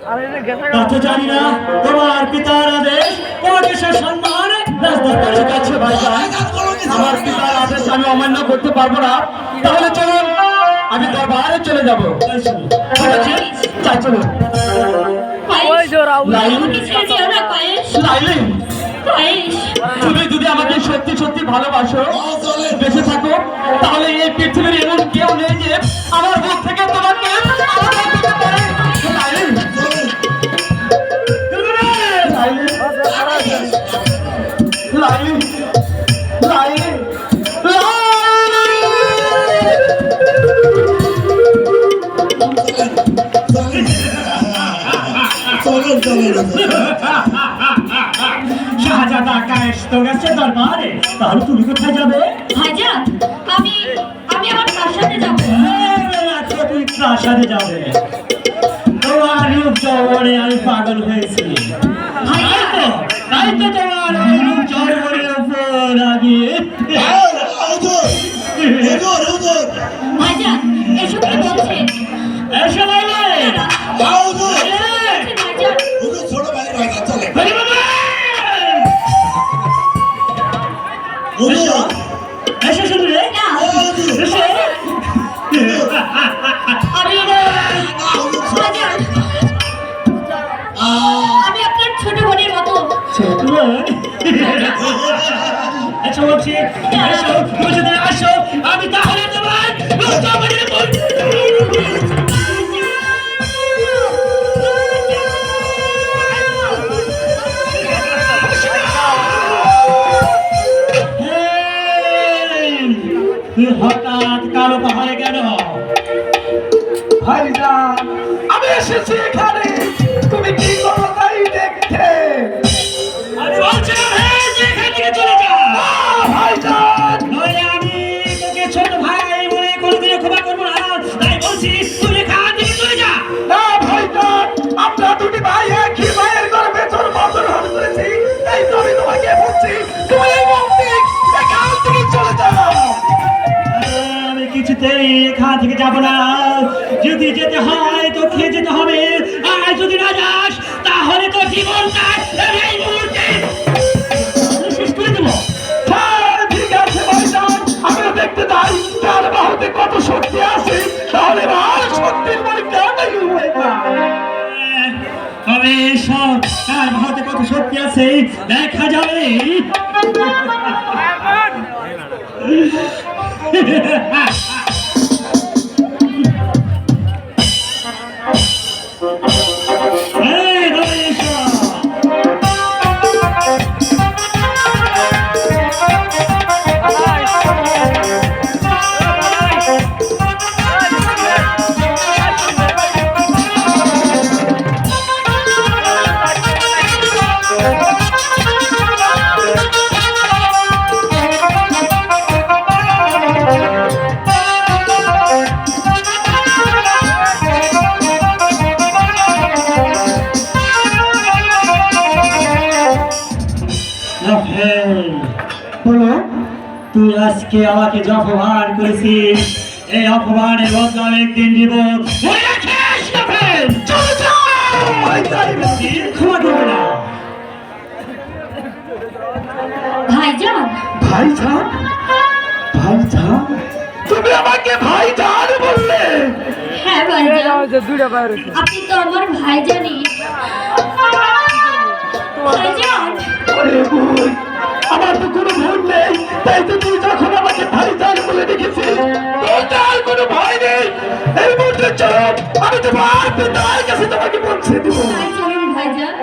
তা জানি না তোমার পিতার আদেশ তোমাকে সে সম্মান ঠিক আছে ভাইজান, আমার পিতার আদেশ আমি অমান্য করতে পারবো না। তাহলে চলুন আমি দরবারে চলে যাবো। ঠিক আছে, চাই চলুন। তুমি যদি আমাকে সত্যি সত্যি ভালোবাসো, বেঁচে থাকো, তাহলে এই পৃথিবীর এমন কেউ নেই যে আমার মুখ থেকে তোমাকে শাহজাদা কায়েস তো গেছে দরবারে, তাহলে তুমি কোথায় যাবে? ভাইজান, আমি আমার প্রাসাদে যাব। আচ্ছা, তুমি প্রাসাদে যাবে? তোমার রূপ যৌবনে আমি পাগল হয়েছি। তাই তো তোমার রূপ যৌবনের উপর আমি ভাইজান, এসব কি বলছেন? এসে বলে এসে শুনলে আমি আপনার ছোট বোনের মতো। ছোট বোন? আচ্ছা বলছি, এসো, তুমি যদি আসো আমি তাহলে তোমার হঠাৎ কালো পাহাড়ে কেন? ভাইজান, আমি এসেছি এখানে, তুমি কি করো তাই দেখতে। আমি বলছিলাম যে এখান থেকে চলে যা ভাইজান, নইলে আমি তোকে ছোট ভাই বলে কোনোদিনও ক্ষমা করবো না। তাই বলছি তুই এখান থেকে চলে যা। না ভাইজান, আমরা দুটি ভাই একই মায়ের গর্ভে জন্মগ্রহণ করেছি, তাই তো আমি তোমাকে বলছি তুমি এই মুহূর্তে এখান থেকে চলে যাও। আমি কিছুতেই এখান থেকে যাবো না। যদি যেতে হয় তো খেয়ে যেতে হবে, আর যদি না যাস তাহলে তো জীবনটা এই মুহূর্তে শেষ করে দেবো। হ্যাঁ, ঠিক আছে ভাইজান, আমরা দেখতে চাই তার বাহুতে কত শক্তি আছে, তাহলে ভাই শক্তির পরীক্ষা নাই তবে সব তার ভারতে কত শক্তি আছে দেখা যাবে। তুই আজকে আমাকে যে অপমান করেছিস, এই অপমানের বদলা আমি একদিন দিব। মনে রাখিস রাফেল, চলে যাও। ক্ষমা করবে না। ভাইজান, ভাইজান, ভাইজান, তুমি আমাকে ভাইজান বললে? হ্যাঁ ভাইজান, আপনি তো আমার ভাইজানই। ভাইজান, ওরে ভুল, আমার তো কোনো ভুল নেই, তাই তো তুই যখন আমাকে ভাইজান বলে ডেকেছিস, তোর তো আর কোনো ভয় নেই। এই মুহূর্তে চলো, আমি তোমার পিতার কাছে তোমাকে পৌঁছে দিব। চলুন ভাইজান।